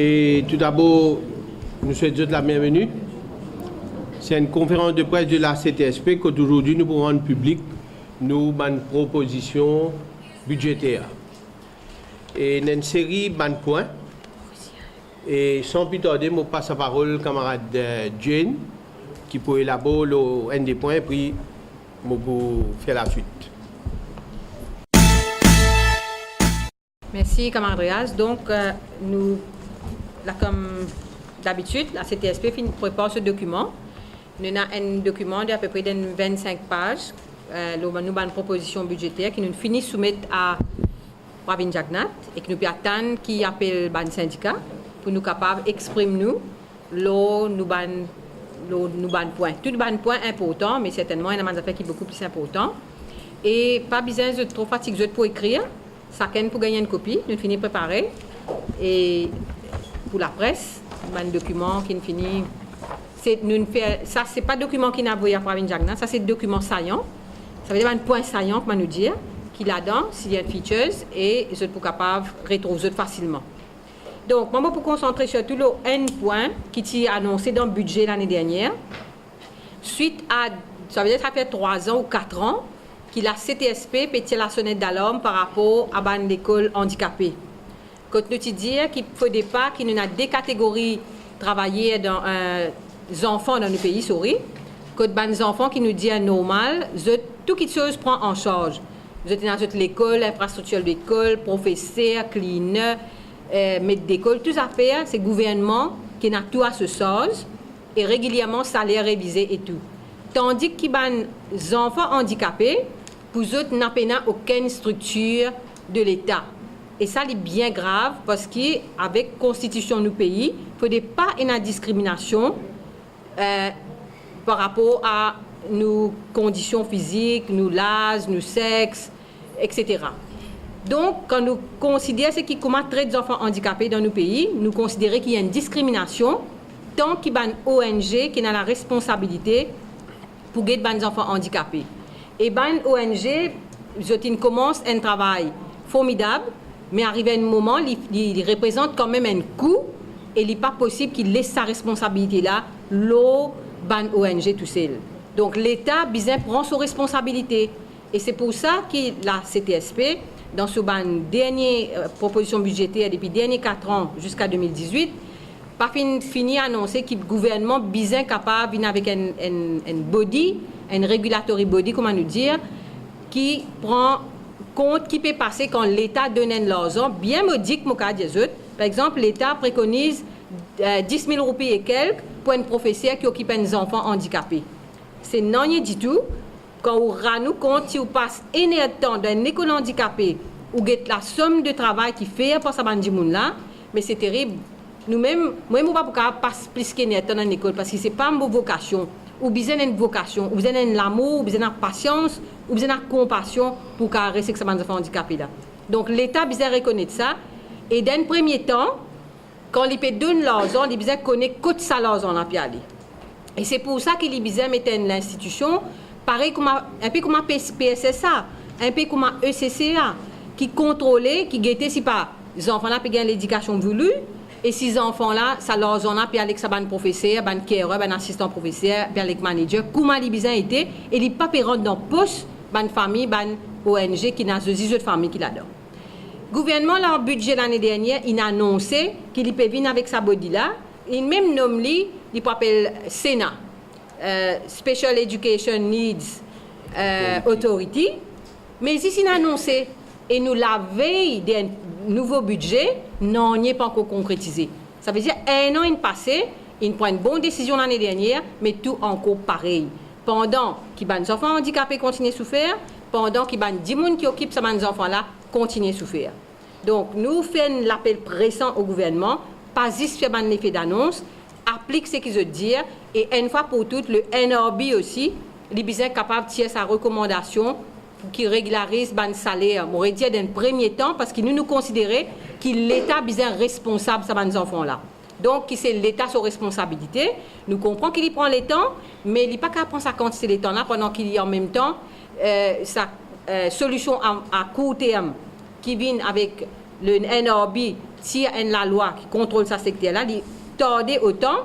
Et tout d'abord, nous souhaitons la bienvenue. C'est une conférence de presse de la CTSP qu'aujourd'hui nous pourrons rendre public nos propositions budgétaires. Et une série de points. Et sans plus tarder, je passe la parole au camarade Jane qui peut élaborer un des points et puis je vais faire la suite. Merci, camarade Réaz. Donc, nous, là, comme d'habitude, la CTSP prépare ce document. Nous avons un document d'à peu près 25 pages. Nous avons une proposition budgétaire qui nous finit soumettre à Pravin Jagnnath et que nous pouvons attendre qui appelle le syndicat pour nous capables d'exprimer nous points. Tout les points importants, mais certainement, il y a des affaires qui sont beaucoup plus importants. Et pas besoin de trop fatiguer pour écrire. Chacun pour gagner une copie, nous finissons préparer. Et pour la presse, un document qui finit. Ça, ce n'est pas un document qui n'a pas à Pravin Jagnnath, ça c'est un document saillant. Ça veut dire un point saillant, comme nous dire, qu'il a dedans, s'il y a des features, et je suis capable de retrouver facilement. Donc, moi, pour concentrer sur tout le un point qui est annoncé dans le budget l'année dernière, suite à, ça veut dire que ça fait 3 ans ou 4 ans, que la CTSP pétit la sonnette d'alarme par rapport à l'école handicapée. Quand nous disons qu'il ne faut pas qu'il y ait des catégories travailler dans enfants dans le pays, quand les enfants qui nous disent normal, tout quelque chose prend en charge. Vous êtes dans l'école, l'infrastructure de l'école, professeur, cleaner, maître d'école, tout ça fait, c'est le gouvernement qui a tout à ce sens et régulièrement salaire révisé et tout. Tandis que les enfants handicapés, pour eux, n'ont aucune structure de l'État. Et ça, c'est bien grave parce qu'avec la constitution du pays, il ne faut pas une discrimination par rapport à nos conditions physiques, nos âges, nos sexes, etc. Donc, quand nous considérons ce qui traite des enfants handicapés dans nos pays, nous considérons qu'il y a une discrimination tant qu'il y a une ONG qui a la responsabilité pour aider les enfants handicapés. Et les ONG, ils commencent un travail formidable, mais arrivé à un moment, il représente quand même un coût et il n'est pas possible qu'il laisse sa responsabilité là, l'ONG tout seul. Donc l'État, prend ses responsabilités. Et c'est pour ça que la CTSP, dans sa dernière proposition budgétaire depuis les derniers 4 ans jusqu'à 2018, pas fini à annoncer que le gouvernement est capable avec un body, un regulatory body, comment nous dire, qui prend compte qui peut passer quand l'État donne l'argent, bien modique, par exemple, l'État préconise 10 000 roupies et quelques pour un professeur qui occupe un enfant handicapé. C'est non du tout. Quand on rend compte, si on passe un temps dans une école handicapée, ou la somme de travail qui fait pour ça, mais c'est terrible. Nous-mêmes, moi, je ne peux pas passer plus qu'un temps dans l'école parce que ce n'est pas une vocation. Ou besoin d'une vocation, ou besoin d'un l'amour, ou besoin d'une patience, ou besoin d'une compassion pour caresser ces enfants handicapés là. Donc l'État a besoin de reconnaître ça. Et dans le premier temps, quand il peut donner l'argent, il a besoin de connaître côté ça l'argent là puis aller. Et c'est pour ça qu'il a besoin de mettre l'institution, pareil comme un peu comme un PSSA, un peu comme un ECCA, qui contrôlait, qui guettait si pas les enfants là peuvent l'éducation voulue. Et ces enfants-là, ça leur en a, puis avec ça, professeur, careur, assistant professeur, puis avec manager, comment ils ont été, et ils ne peuvent pas rentrer dans le poste, famille, ONG qui n'a pas de famille qui là-dedans. Le gouvernement, leur budget l'année dernière, il a annoncé qu'il peut venir avec sa body-là, il même nomme il peut appeler SENA, Special Education Needs Authority, mais ici, il a annoncé, et nous la veille d'un nouveau budget, non, il n'est pas encore concrétisé. Ça veut dire 1 an passé, il prend une bonne décision l'année dernière, mais tout encore pareil. Pendant que les enfants handicapés continuent à souffrir, pendant que les 10 personnes qui occupent ces enfants-là continuent à souffrir. Donc, nous faisons l'appel pressant au gouvernement, pas juste faire l'effet d'annonce, applique ce qu'ils veulent dire, et une fois pour toutes, le NRB aussi, il est bien capable de tirer sa recommandation pour qu'il régularise le salaire. On aurait dit dans le premier temps, parce que nous considérons que l'État est bien responsable de ces enfants-là. Donc, c'est l'État sa responsabilité. Nous comprenons qu'il prend les temps, mais il n'est pas capable de prendre sa quantité de temps-là pendant qu'il y a en même temps sa solution à court terme qui vient avec le NRB tire la loi qui contrôle ce secteur-là, il torde autant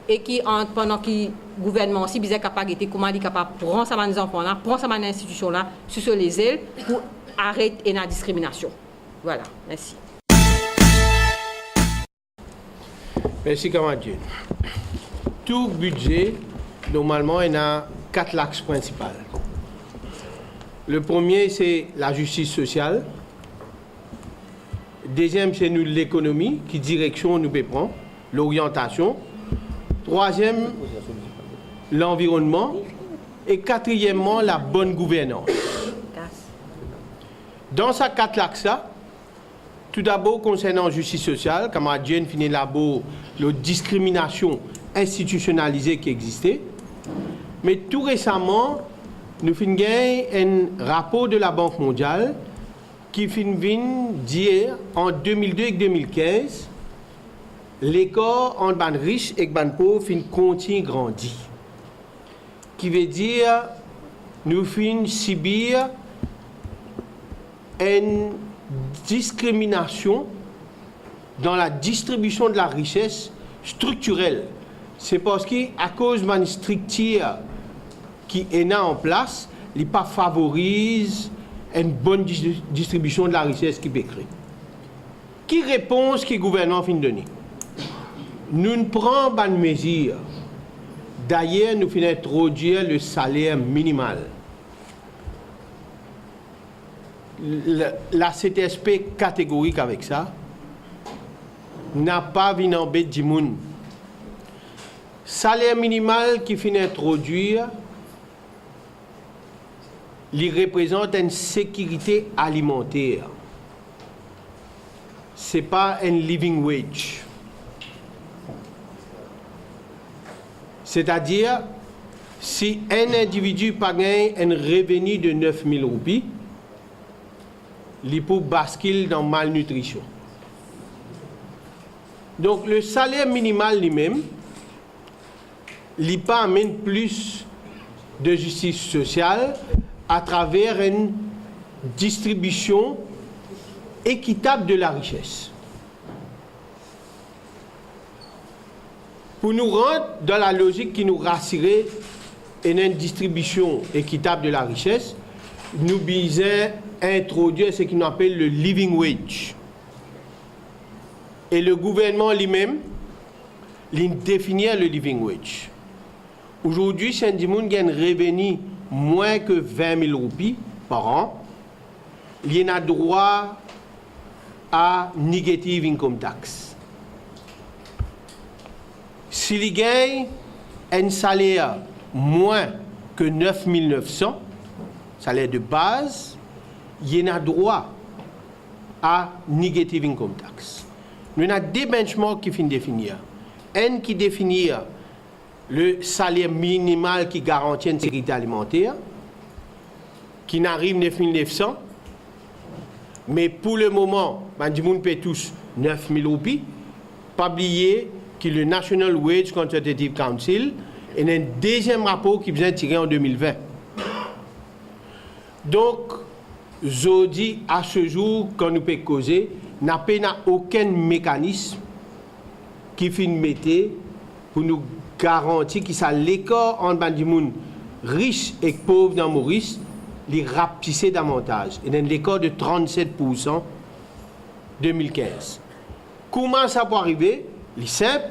et qui, pendant que le gouvernement aussi, est capable de comment il est capable de prendre ça les enfants-là, prendre ça les institutions-là, sur les ailes pour arrêter la discrimination. Voilà, merci. Merci, Kamadjine. Tout budget, normalement, il y a 4 axes principaux. Le premier, c'est la justice sociale. Deuxième, c'est nous l'économie, qui direction nous prend, l'orientation. Troisième, l'environnement. Et quatrièmement, la bonne gouvernance. Dans ces 4 axes-là, tout d'abord, concernant la justice sociale, comme a dit, finit là-bas, la discrimination institutionnalisée qui existait. Mais tout récemment, nous avons un rapport de la Banque mondiale qui vient dire en 2002 et 2015, l'écart entre les riches et les pauvres continue de grandir. Qui veut dire nous finissons subir une discrimination dans la distribution de la richesse structurelle. C'est parce qu'à cause de la structure qui est là en place, il ne favorise une bonne distribution de la richesse qui peut créer. Qui réponse que le gouvernement finit de donner? Nous ne prenons pas de mesures. D'ailleurs, nous finissons d'introduire le salaire minimal. La CTSP catégorique avec ça n'a pas vu embêter du monde. Salaire minimal qui finit d'introduire, il représente une sécurité alimentaire. Ce n'est pas un living wage. C'est-à-dire, si un individu n'a pas un revenu de 9 000 roupies, il peut basculer dans la malnutrition. Donc, le salaire minimal lui-même, il pas amène plus de justice sociale à travers une distribution équitable de la richesse. Pour nous rendre dans la logique qui nous rassurait une distribution équitable de la richesse, nous visons à introduire ce qu'on appelle le living wage. Et le gouvernement lui-même, il définit le living wage. Aujourd'hui, si un monde a un revenu moins que 20 000 roupies par an, il a droit à negative income tax. S'il gagne un salaire moins que 9 900, salaire de base, il a droit à negative income tax. Nous avons deux benchmarks qui finissent de définir. Un qui définit le salaire minimal qui garantit une sécurité alimentaire, qui n'arrive 9 900, mais pour le moment, les gens paient tous 9 000 roupies. Pas oublier que le National Wage Consultative Council est un deuxième rapport qui vient tirer en 2020. Donc, je dis à ce jour, quand nous pouvons causer, n'a aucun mécanisme qui finit mettre pour nous garantir que ça l'écart entre les gens riches et pauvres dans Maurice, les rapetisser davantage. Et dans l'écart de 37% en 2015. Comment ça peut arriver? C'est simple.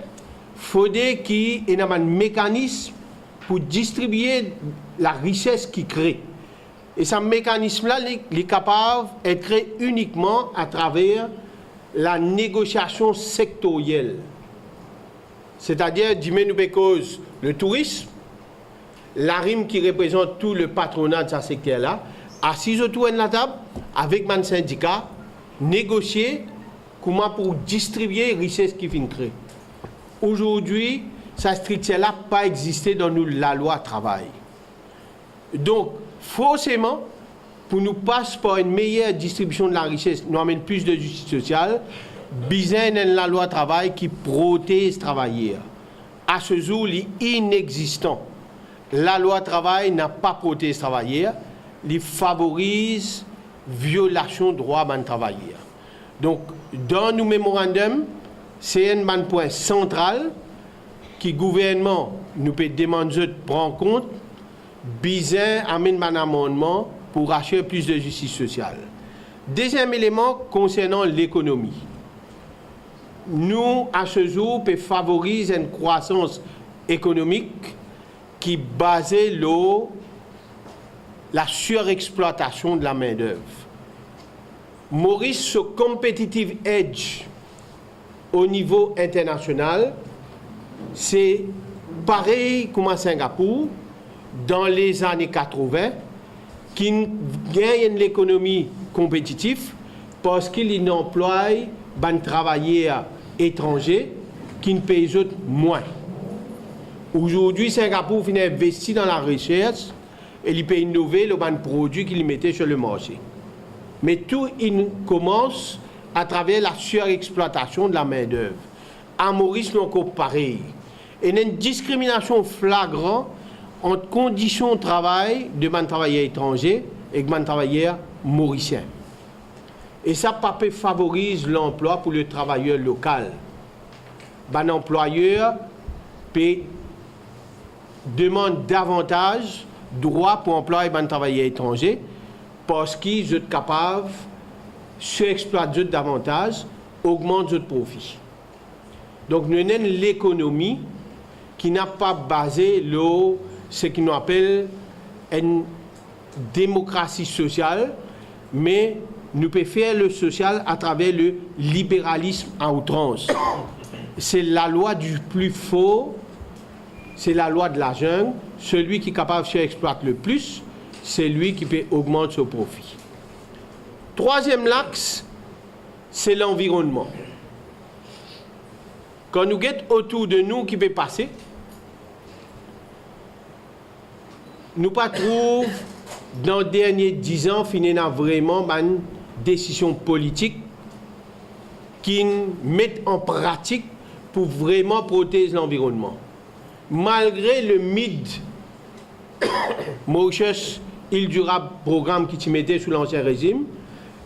Il faudrait qu'il y ait un mécanisme pour distribuer la richesse qui crée. Et ce mécanisme-là, il est capable d'être créé uniquement à travers la négociation sectorielle. C'est-à-dire, nous cause le tourisme, la RIM qui représente tout le patronat de ce secteur-là, assis autour de la table, avec mon syndicat, négocier comment pour distribuer les richesses qui viennent créer. Aujourd'hui, cette structure-là n'a pas existé dans la loi travail. Donc, forcément, pour nous passer par une meilleure distribution de la richesse, nous amène plus de justice sociale, besoin de la loi travail qui protège les travailleurs. À ce jour, il est inexistant. La loi travail n'a pas protégé les travailleurs, il favorise violation de droits des travailleurs. Donc, dans nos mémorandums, c'est un point central qui le gouvernement nous peut demander de prendre en compte, bizarre amène un amendement pour acheter plus de justice sociale. Deuxième élément concernant l'économie. Nous, à ce jour, peut favoriser une croissance économique qui basée sur la surexploitation de la main-d'œuvre. Maurice, ce competitive edge au niveau international, c'est pareil comme à Singapour dans les années 80, qui gagne l'économie compétitive parce qu'il emploie des travailleurs étrangers qui ne payent moins. Aujourd'hui, Singapour finit investi dans la recherche et il peut innover le produit qu'il mettait sur le marché. Mais tout il commence à travers la surexploitation de la main-d'œuvre. À Maurice, c'est encore pareil. Et il y a une discrimination flagrante entre conditions de travail de travailleurs étrangers et de travailleurs mauriciens. Et ça favorise l'emploi pour le travailleur local. Un employeur peut demander davantage de droits pour employer un travailleur étranger parce qu'ils sont capables de s'exploiter davantage, augmenter le profit. Donc nous avons l'économie qui n'a pas basé ce qu'on appelle une démocratie sociale, mais nous pouvons faire le social à travers le libéralisme à outrance. C'est la loi du plus fort, c'est la loi de la jungle. Celui qui est capable de s'exploiter le plus, c'est lui qui peut augmenter son profit. Troisième axe, c'est l'environnement. Quand nous regardons autour de nous qui peut passer, nous ne trouvons pas dans les derniers 10 ans, il y a vraiment une décision politique qui met en pratique pour vraiment protéger l'environnement. Malgré le MID, Mauritius Île Durable programme qui se mettait sous l'ancien régime,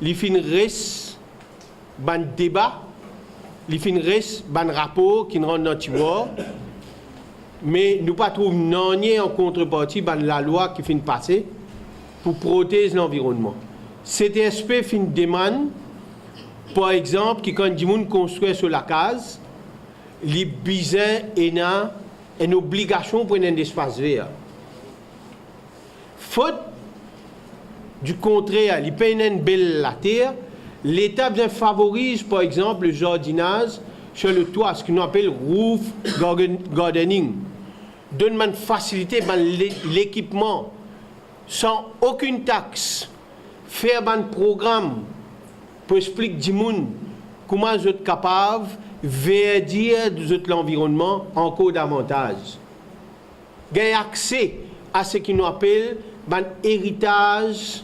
il reste un débat, il reste un rapport qui rentre dans le tiroir, mais nous ne trouvons rien en contrepartie de la loi qui finit passer pour protéger l'environnement. CTSP fait une demande, par exemple, que quand des gens construisent sur la case, les besoins ont une obligation pour un espace vert. Faute du contraire, il paye une belle la terre, l'État bien favorise, par exemple, le jardinage sur le toit, ce qu'on appelle roof gardening. Donne une facilité l'équipement sans aucune taxe. Faire un programme pour expliquer aux gens comment vous êtes capable de verdir l'environnement encore davantage. Gagner accès à ce qu'on appelle un héritage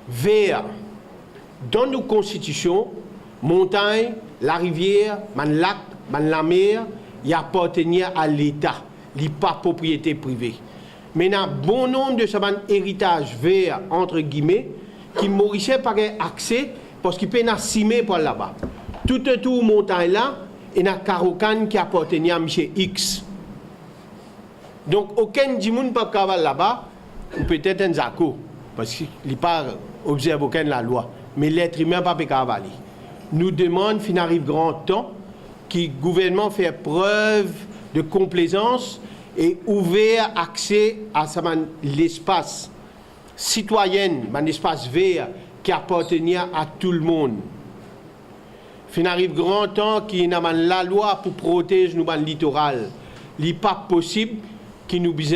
vert. Dans nos constitutions, montagne, la rivière, le lac, la mer, il appartient à l'État, il n'est pas propriété privée. Mais il y a un bon nombre de ce héritage vert, entre guillemets, qui Mauricien pas accès parce qu'il peut y avoir par là-bas. Tout autour de montagne là, il y a un Carocan qui appartient à M. X. Donc, aucun Dimoun ne peut pas là-bas, ou peut-être un Zako, parce qu'il n'est pas observé aucun la loi. Mais l'être humain ne peut pas cavaler. Nous demandons, qu'il arrive grand temps, que le gouvernement fait preuve de complaisance et ouvert accès à l'espace citoyen, un espace vert qui appartient à tout le monde. Il arrive grand temps qu'il y ait la loi pour protéger le littoral. Il n'est pas possible qu'il nous dise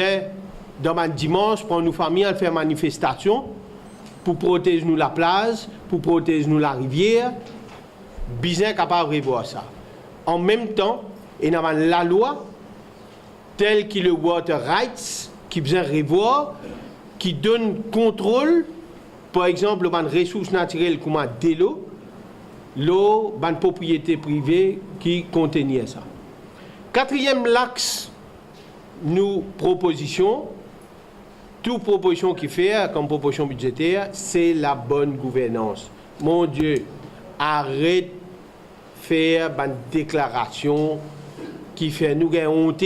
dans un dimanche, pour nos familles, à faire manifestation pour protéger nous la plage, pour protéger nous la rivière. Bien capable de revoir ça. En même temps, il y a la loi telle que le Water Rights qui besoin de revoir, qui donne contrôle, par exemple, des ressources naturelles comme de l'eau, une propriété privée qui contenait ça. Quatrième axe, nous propositions, toute proposition qui fait comme proposition budgétaire, c'est la bonne gouvernance. Mon Dieu, arrête faire une déclaration qui fait nous gagner honte.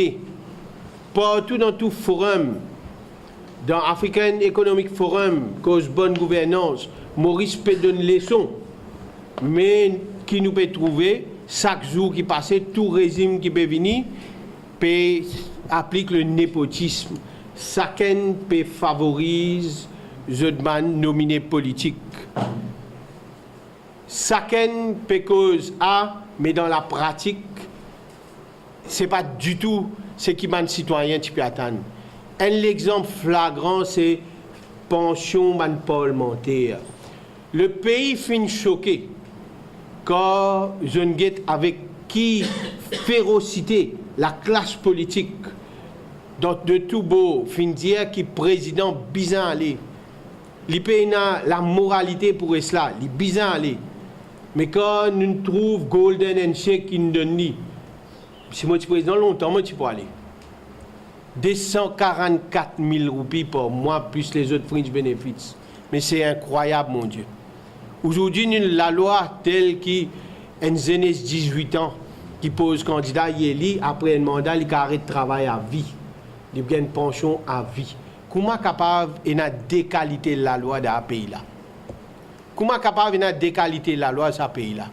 Partout dans tout forum, dans African Economic Forum, cause bonne gouvernance, Maurice peut donner une leçon, mais qui nous peut trouver, chaque jour qui passe, tout régime qui peut venir, peut appliquer le népotisme. Chacun peut favoriser les nominés politiques. Chacun peut cause A, mais dans la pratique, ce n'est pas du tout ce qui m'a citoyen qui peut attendre. Un exemple flagrant, c'est pension parlementaire. Le pays finit choqué quand je guette avec qui férocité la classe politique de tout beau fin dire qui président bizarre aller. Il paye la moralité pour cela, il bizarre aller. Mais quand nous trouvons Golden Handshake qui nous donne, si moi je suis président longtemps, moi je peux aller. 244 000 roupies par mois, plus les autres fringe benefits. Mais c'est incroyable, mon Dieu. Aujourd'hui, la loi telle qui une jeunesse 18 ans qui pose candidat, il après un mandat, il arrête de travail à vie. Il gagne une pension à vie. Comment capable de déqualité la loi de ce pays-là? Comment capable de déqualité la loi de ce pays-là?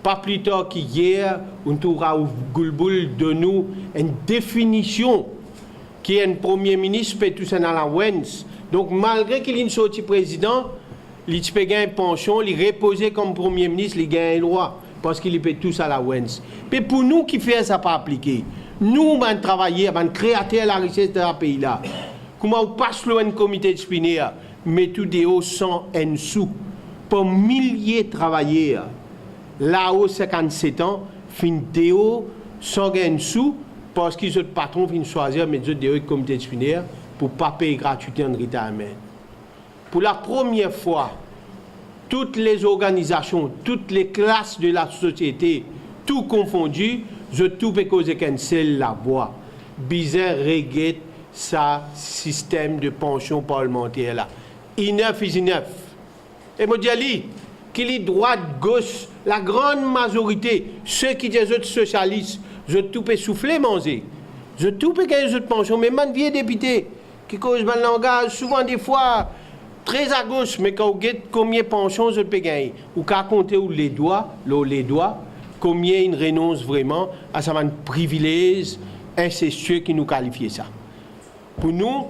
Pas plus tard qu'hier, on trouvera au Goulboul de nous une définition qui est un premier ministre peut tout ça dans la Wens. Donc malgré qu'il ait une sortie président, il peut gagner une pension, il reposer comme premier ministre, il gagne une loi parce qu'il peut tout ça à la Wens. Mais pour nous qui fait ça pas appliquer, nous on travailler, on créer la richesse de ce pays-là. Comment on passe le comité disciplinaire, mais tout des hauts sans un sou pour milliers de travailleurs. Là-haut 57 ans, fin des hauts sans un sou. Parce qu'ils ont le patron qui choisir mais des comité disciplinaire pour ne pas payer gratuité en retirement. Pour la première fois, toutes les organisations, toutes les classes de la société, tout confondu, je tout peux causer qu'un seul la voix. Bizarre regrette sa système de pension parlementaire là. Ineuf is enough. Et moi dis qu'il est droite, gauche, la grande majorité, ceux qui disent autres socialistes, je tout peux souffler, manger. Je tout peux gagner de pension. Mais man vieux député qui cause un langage, souvent des fois très à gauche, mais quand vous avez combien de pensions je peux gagner, ou qu'à compter où les doigts, combien ils renoncent vraiment à ce privilège incestueux qui nous qualifie ça. Pour nous,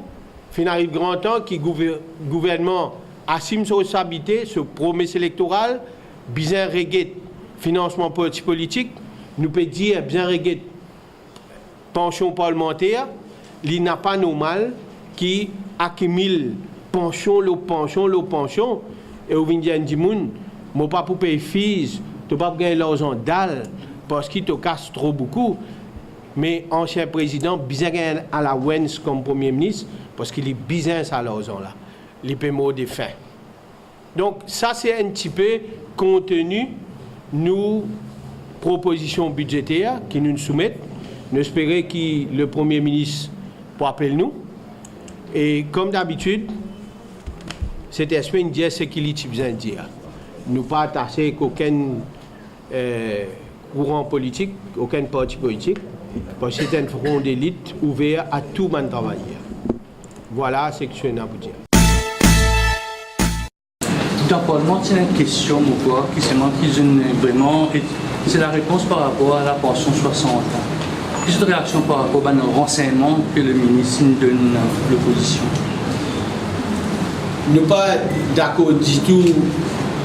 il arrive grand temps que le gouvernement assume sa responsabilité, sa promesse électorale, bien régler financement politique. Nous peut dire bien régler pension parlementaire, il n'a pas normal qui accumule pension, et au Vindian Dimoun, moi pas pour payer fils, tu pas gagner l'argent dalle parce qu'il te casse trop beaucoup. Mais ancien président, bien gagné à la Wens comme premier ministre parce qu'il est bien à l'argent là, les paiements des fins. Donc ça c'est un petit peu contenu nous propositions budgétaires qui nous soumettent. Nous espérons que le Premier ministre pour appeler nous. Et comme d'habitude, cet aspect nous dit ce qu'il a besoin de dire. Nous pas attacher qu'aucun courant politique, aucun parti politique, parce que c'est un front d'élite ouvert à tout le monde travailleur. Voilà ce que je viens de vous dire. Dans le Parlement, c'est une question qui se manque vraiment, c'est la réponse par rapport à la pension 60 ans. Quelle est votre réaction par rapport aux renseignements que le ministre donne à l'opposition? Nous ne sommes pas d'accord du tout.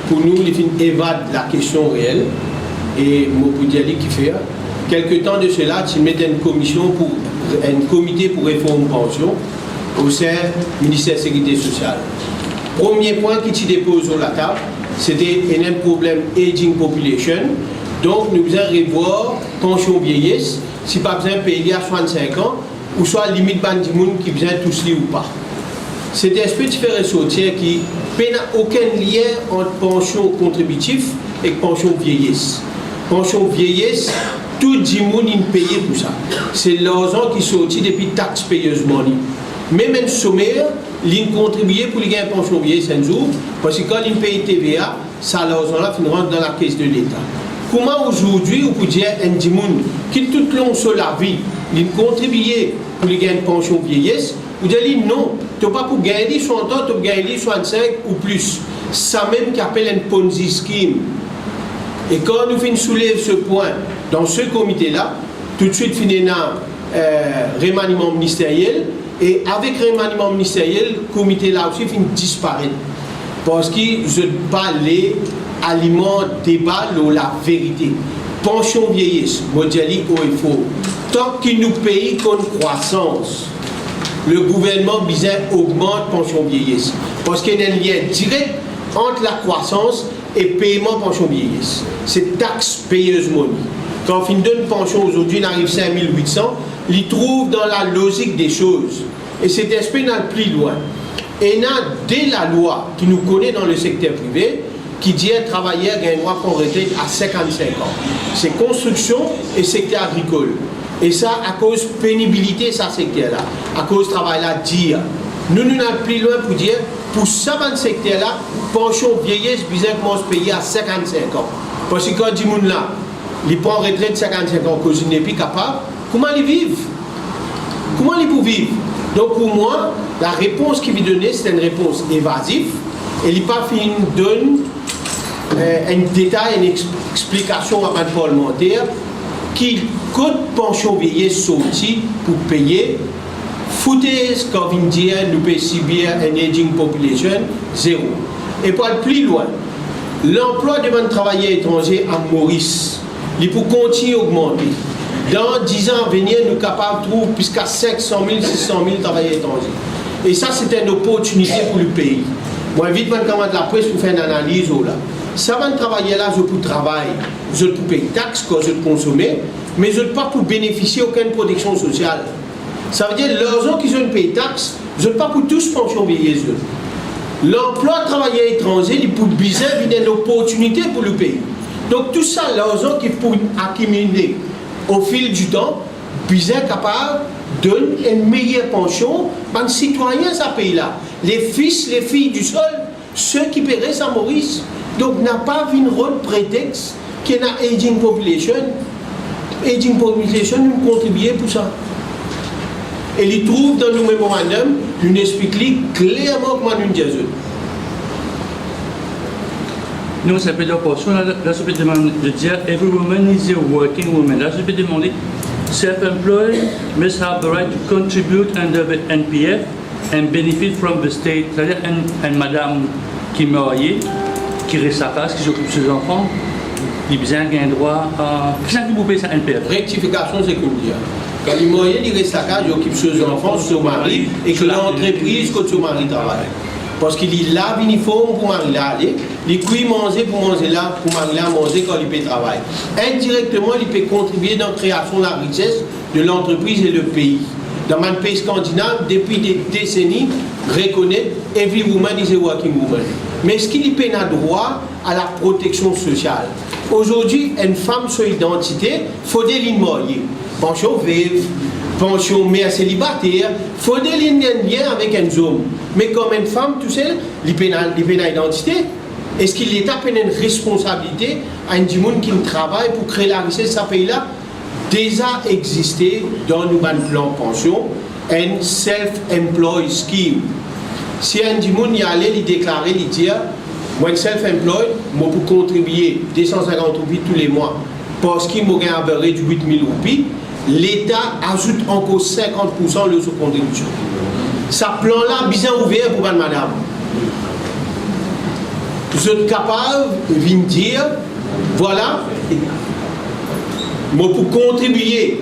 Pour nous, il évade la question réelle. Et Mopoudiali qui fait, quelque temps de cela, tu mets une commission pour un comité pour réforme pension au sein du ministère de la Sécurité sociale. Premier point qui tu dépose sur la table, c'était un problème aging population. Donc, nous devons revoir pension vieillesse, si pas besoin de payer à 65 ans, ou soit limite bande du monde qui besoin tous les ou pas. C'est un aspect qui fait ressortir qui n'a aucun lien entre pension contributive et pension vieillesse. Pension vieillesse, tout le monde est payé pour ça. C'est l'argent qui sortit depuis taxpayers money. Même un sommaire, il contribue pour gagner une pension vieillesse un jour, parce que quand il paye TVA, ça l'argent-là rentre dans la caisse de l'État. Comment aujourd'hui, vous pouvez dire, un monde qui tout le long sur la vie, il contribue pour les gagner une pension vieillesse, vous dites non, tu n'as pas pour gagner 60 ans, tu as gagné 65 ou plus. Ça même qui appelle un Ponzi scheme. Et quand nous finissons soulever ce point dans ce comité-là, tout de suite finissons remaniement ministériel, et avec remaniement ministériel, le comité-là aussi finit disparaître. Parce qu'ils ne pas les aliments débat la vérité. Pension vieillesse, mondiali haut et faux. Tant qu'il nous paye comme croissance, le gouvernement bizarre augmente pension vieillesse. Parce qu'il y a un lien direct entre la croissance et paiement pension vieillesse. C'est taxe payeuse money. Quand on donne une pension aujourd'hui, on arrive à 5 800, il trouve dans la logique des choses. Et cet aspect n'a plus loin. Et dès la loi qui nous connaît dans le secteur privé, qui dit un travailleur gagne droit pour retraite à 55 ans. C'est construction et secteur agricole. Et ça, à cause pénibilité, ça secteur-là. À cause travail-là, dire. Nous n'allons plus loin pour dire, pour ça, dans ce secteur-là, pension vieillesse, bizarre commence à payer à 55 ans. Parce que quand dit là, ils prennent retraite de 55 ans, cause ils n'est plus capable, comment ils vivent? Comment ils peuvent vivre? Donc pour moi, la réponse qu'il veut donner, c'est une réponse évasive. Et il n'est pas fini de donner un détail, une explication à un parlementaire qui coûte pension vieillesse sortie pour payer. Foutez ce qu'on vient de dire, nous payons subir un aging population, zéro. Et pour aller plus loin, l'emploi de travailleurs étrangers à Maurice, il peut continuer à augmenter. Dans 10 ans à venir, nous sommes capables de trouver jusqu'à 500 000, 600 000 travailleurs étrangers. Et ça, c'est une opportunité pour le pays. Moi, j'invite mon camarade de la presse pour faire une analyse. Là. Ça va travailler là, je peux travailler, je peux payer taxes quand je consomme, mais je ne peux pas pour bénéficier d'aucune protection sociale. Ça veut dire que l'argent qu'ils ont payé taxes, je ne peux pas pour tous pension vieillesse. L'emploi de travailleurs étrangers, il peut bizarre une opportunité pour le pays. Donc tout ça, l'argent qu'ils peuvent accumuler au fil du temps, bizarre capable de donner une meilleure pension aux citoyens de ce pays-là. Les fils, les filles du sol, ceux qui paieraient à Maurice. Donc n'a pas vu un rôle prétexte qu'il y a une aging population. Aging population nous contribue pour ça. Et il trouve dans nos mémorandums, nous explique clairement comment nous disons. Nous, ça peut dire portion, là, je peux demander de dire, every woman is a working woman. Là, je peux demander, self-employed must have the right to contribute under the NPF and benefit from the state. C'est-à-dire, une madame qui est mariée, qui reste sa place, qui s'occupe de ses enfants, il a besoin d'un droit à... Qu'est-ce que vous payez ça NPF? Rectification, c'est comme dire. Quand il est marié, il reste sa casa, il occupe ses enfants, son mari, et que l'entreprise, quand son mari travaille. Parce qu'il lave l'uniforme pour mari là aller, il cuit manger pour manger là, pour mari là manger quand il peut travailler. Indirectement, il peut contribuer dans la création de la richesse de l'entreprise et le pays. Dans mon pays scandinave, depuis des décennies, reconnaît every woman is a working woman. Mais est-ce qu'il peut avoir droit à la protection sociale? Aujourd'hui, une femme sur identité, il faut des lignes mariées. Pension veuve, pension mère célibataire, il faut des lignes lien avec un homme. Mais comme une femme, tout seul, il peut avoir identité. Est-ce qu'il est à peine une responsabilité à un monde qui travaille pour créer la richesse de ce pays-là? Déjà existé dans nos plan pension, un self-employed scheme. Si un monde y allait, il déclarait, il dit, moi self-employed, moi pour contribuer 250 roupies tous les mois, parce qu'il m'a gagné de 8 000 roupies, l'État ajoute encore 50% de sa contribution. Ce plan-là, bien ouvert pour madame. Vous êtes capable de dire, voilà, moi pour contribuer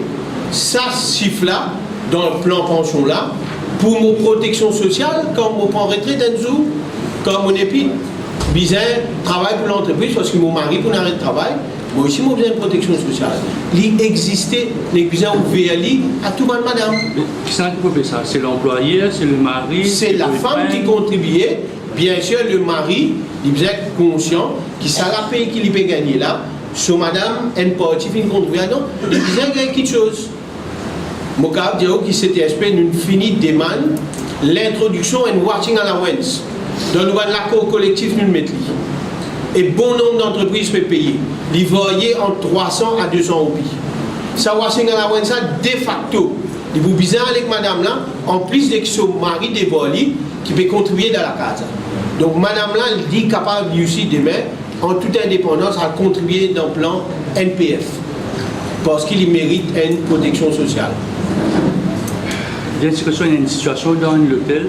ça chiffre-là, dans le plan pension-là, pour mon protection sociale, quand on prend retraite d'un jour, quand mon épi, bizarre, travaille pour l'entreprise, parce que mon mari pour arrêter de travail, moi aussi, j'ai besoin de protection sociale. Il existait, les besoins ouverts à tout le monde, madame. Qui c'est qui peut faire ça? C'est l'employé, c'est le mari? C'est la femme qui contribuait. Bien sûr, le mari, il est conscient qu'il s'est rappelé qu'il peut gagner là. Sur madame, elle partie une contribution, il besoin de gagner quelque chose. Mon cas, je dis que CTSP nous finit de demander l'introduction and watching allowance. Dans l'accord collectif, nous le mettons. et bon nombre d'entreprises peuvent payer. Ils voyaient entre 300 à 200 roupies. Ça va ça de facto. Et vous bizarre avec madame là, en plus de son mari dévolé, qui peut contribuer dans la case. Donc madame là, elle dit capable aussi demain, en toute indépendance, à contribuer dans le plan NPF. Parce qu'il mérite une protection sociale. Bien sûr, il y a une situation dans l'hôtel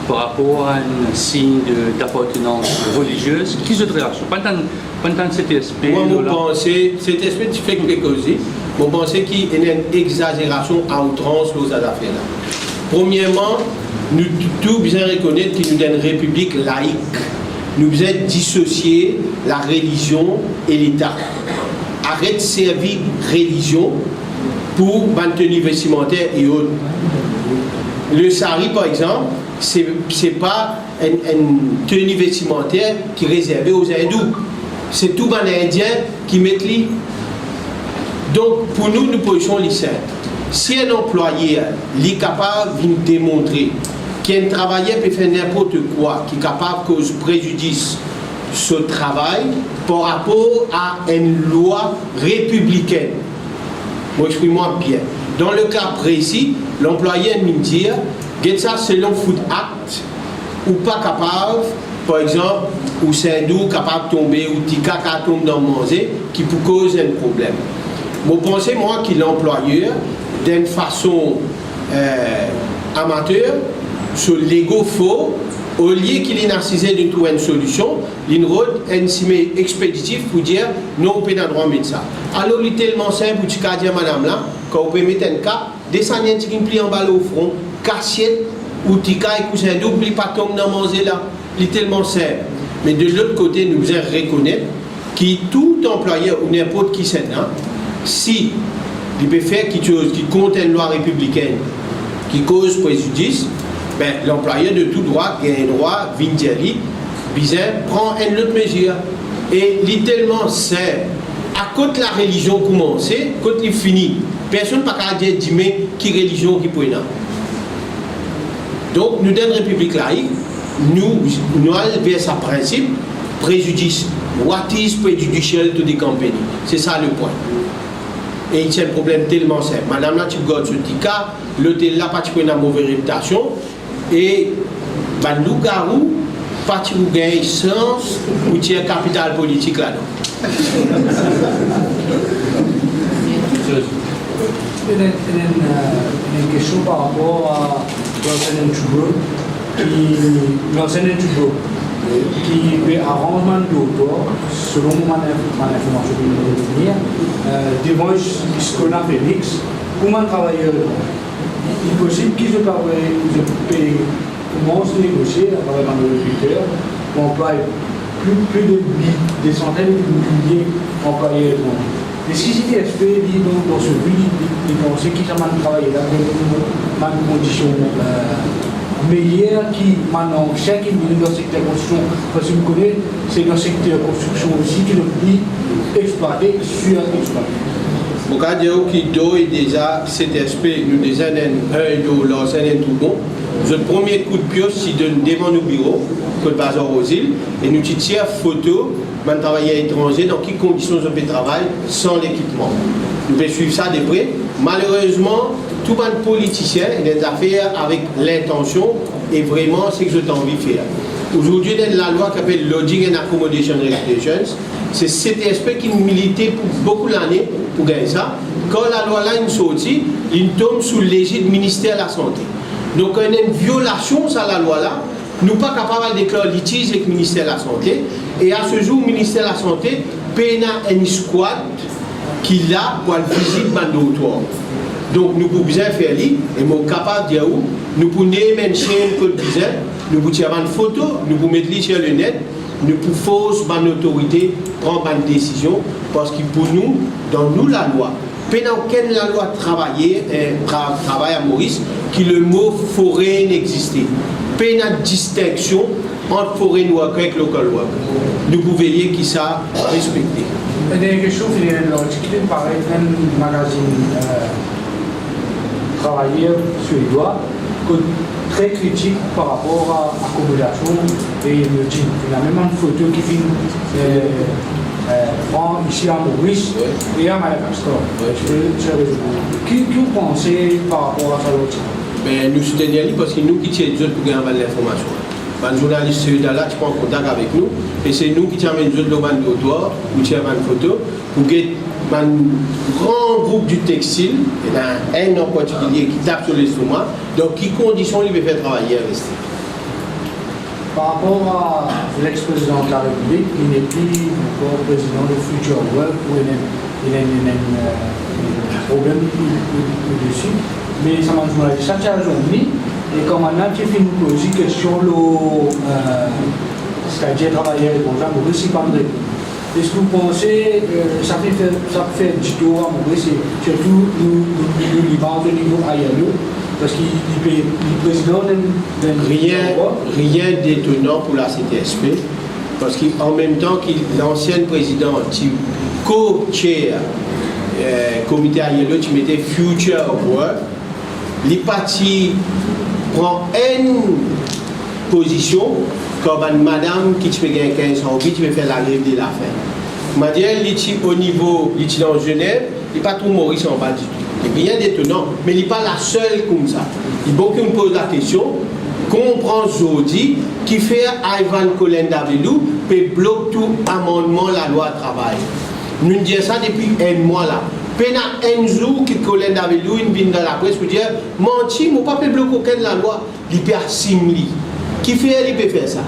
par rapport à un signe d'appartenance religieuse. Qui se réaction? Pendant cet aspect. Moi, je pense que cet aspect, tu fais quelque chose. Je pense qu'il y a une exagération à outrance aux affaires. Premièrement, nous tous bien reconnaître qu'il nous donne une république laïque. Nous devons dissocier la religion et l'État. Arrête de servir religion pour maintenir vestimentaire et autres. Le sari, par exemple, ce n'est pas une tenue vestimentaire qui est réservée aux hindous. C'est tout les Indiens qui mettent les. Donc, pour nous, nous posons les saints. Si un employé est capable de démontrer qu'un travailleur peut faire n'importe quoi, qui est capable de cause préjudice ce travail par rapport à une loi républicaine, moi exprime-moi bien. Dans le cas précis, l'employé me dit que ça selon Food Act ou pas capable, par exemple, ou c'est nous capable de tomber, ou tika tombe dans le manger, qui peut causer un problème. Vous pensez, moi, que l'employeur, d'une façon amateur, sur l'ego faux, au lieu qu'il ait narcisé de trouver une solution, il a un simé expéditif pour dire non, on peut pas droit mettre ça. Alors, il est tellement simple, pour dire madame là, quand on peut mettre un cas, descendre un petit pli en balle au front, cassiette, ou tika et cousin double, pas tomber dans manger là. Il est tellement simple. Mais de l'autre côté, nous devons reconnaître que tout employeur ou n'importe qui c'est là, si il peut faire quelque chose qui compte une loi républicaine, qui cause préjudice, ben, l'employeur de tout droit, qui a un droit, Vindiali, bizarre, prend une autre mesure. Et littéralement, c'est à côté de la religion commence, quand il finit, personne ne peut pas dire qui religion qui peut y avoir. Donc, nous, dans la République laïque, nous allons vers ce principe, préjudice. What is prejudicial to the company? C'est ça le point. Et il y a un problème tellement simple. Madame là, tu regardes ce petit cas, l'hôtel là, pas tu une mauvaise réputation, et ben, nous, garou, pas tu gagnes sens, ou tu as un capital politique là-dedans. Une question par rapport à l'enseignant qui fait arrangement d'auteur, selon mon information qui vient de venir, devant ce qu'on a fait Félix, comment travailler il est possible qu'ils commencent à négocier avec un recruteur pour employer plus de des centaines de milliers d'employés étrangers. Et ce qui s'est fait dans ce but, ils pensaient qu'ils ont travaillé dans des conditions meilleures qui maintenant, chaque minute dans le secteur construction, parce que vous connaissez, c'est dans le secteur construction aussi qui le dit exploité, surexploité. Au cas de qui doit déjà cet aspect, nous déjà un l'ancien tout bon. Le premier coup de pioche, c'est devant nos bureaux, que le bazar aux îles, et nous tirons photo d'un travailleur étranger, dans quelles conditions on peut travailler sans l'équipement. Nous pouvons suivre ça de près. Malheureusement, tout le monde politicien a des affaires avec l'intention et vraiment c'est ce que j'ai envie de faire. Aujourd'hui, dans la loi qui s'appelle Lodging and Accommodation Regulations, c'est cet aspect qui militait pour beaucoup d'années pour gagner ça. Quand la loi là est sortie, il tombe sous l'égide du ministère de la Santé. Donc, il y a une violation de la loi là. Nous ne sommes pas capables de déclarer litige avec le ministère de la Santé. Et à ce jour, le ministère de la Santé paye une squad qui a pour le visite mandatory. Donc, nous pouvons bien faire ça. Et nous sommes capables de dire où nous pouvons mettre une chaîne pour le bizarre, nous pouvons tirer une photo, nous pouvons mettre sur le net, nous pouvons forcer une autorité prendre une décision. Parce que pour nous, dans nous, la loi, pendant qu'elle la loi travaille à Maurice, que le mot forêt n'existait. Pas de distinction entre foreign worker et local worker. Nous pouvons veiller qui ça respecté. Il y a une question qui est dans l'article, pareil, un magazine travailleur suédois, très critique par rapport à l'accommodation et le team. Il y a même une photo qui filme ici à Maurice et à Madagascar. Qui vous pensez par rapport à ça l'autre? Ben, nous soutenons parce que nous qui tirons pour gagner l'information. Les journalistes là qui prennent contact avec nous et c'est nous qui tirons les autres de trottoir ou tirons une photo pour que un grand groupe du textile, il y a un en particulier qui tape sur l'estomac, donc qui conditions il peut faire travailler rester. Par rapport à l'ex-président de la République, il n'est plus encore président de Future World, il a un problème dessus. Mais ça m'a dit ça, tu as raison. Et comme maintenant, tu fais nous poser question, c'est-à-dire travailler avec les gens, Maurice, c'est pas de répondre. Est-ce que vous pensez ça fait du tour à Maurice, surtout le Liban, au niveau aérien, parce que le président rien d'étonnant pour la CTSP, parce qu'en même temps que l'ancien président qui co-chair comité aérien qui mettait Future World, les partis prend une position comme une madame qui fait gagner 15 ans, qui fait la grève de la faim. Madame, au niveau, il est en Genève, il n'est pas tout Maurice en bas du tout. Il n'y a rien d'étonnant, mais il n'est pas la seule comme ça. Il faut qu'on me pose la question, comprend Zodi, qui fait Ivan Kolendavelou, peut bloquer tout amendement la loi travail. Nous disons ça depuis un mois là. Pena un jour qui Kolendavelou, il vient dans la presse pour dire, menti, mon papa peut bloquer aucune la loi, il peut assimiler. Qui fait, il peut faire ça.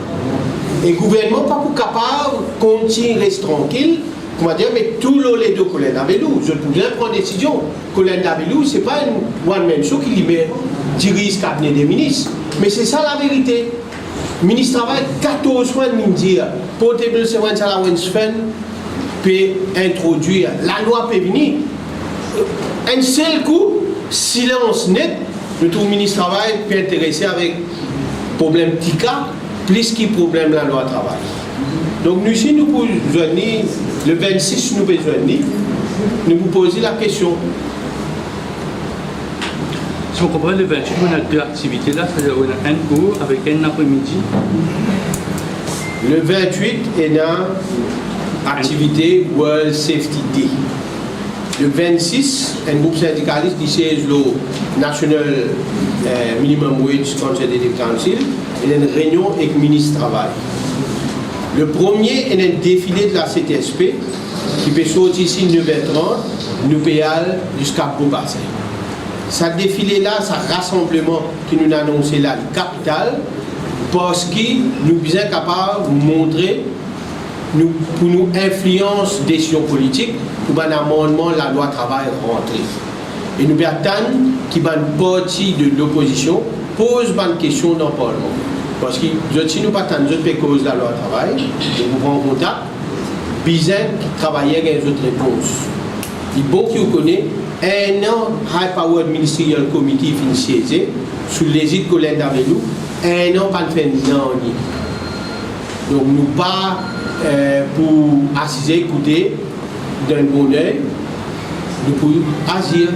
Et le gouvernement pas pour capable de continuer à rester tranquille, comment dire, mais tout les deux Kolendavelou, je peux bien prendre une décision. Kolendavelou, ce n'est pas une one-man show qui dirige le cabinet des ministres. Mais c'est ça la vérité. Le ministre travaille 14 fois de dire, portable severance allowance fund peut introduire, la loi peut venir. Un seul coup, silence net, le tout ministre travail peut intéresser avec problème TICA, plus qu'il problème la loi travail. Donc nous, si nous pouvons venir, le 26, nous pouvons venir, nous vous poser la question. Si on comprend le 28, on a deux activités là, c'est-à-dire on a un cours avec un après-midi. Le 28 est dans activité World Safety Day. Le 26, un groupe syndicaliste qui siège le National Minimum Wage Consultative Council et une réunion avec le ministre du Travail. Le premier est un défilé de la CTSP qui peut sortir ici 9h30, nous payons jusqu'à Beaubassin. Ce défilé-là, ce rassemblement qui nous a annoncé là, le capital, parce que nous sommes capables de montrer pour nous influence des décisions politiques pour un amendement de la loi travail rentrer. Et nous attendons qu'une partie de l'opposition pose une question dans le Parlement. Parce que si nous attendons d'autres causes de la loi travail, nous prenons contact, besoin qui travaillent avec d'autres réponses. Il faut que vous connaissez un an High Powered Ministerial Committee financier sous l'égide de Kolendavelou, un an pas de faire non. Donc nous pas pour assiser, écouter d'un bon oeil, nous pouvons agir.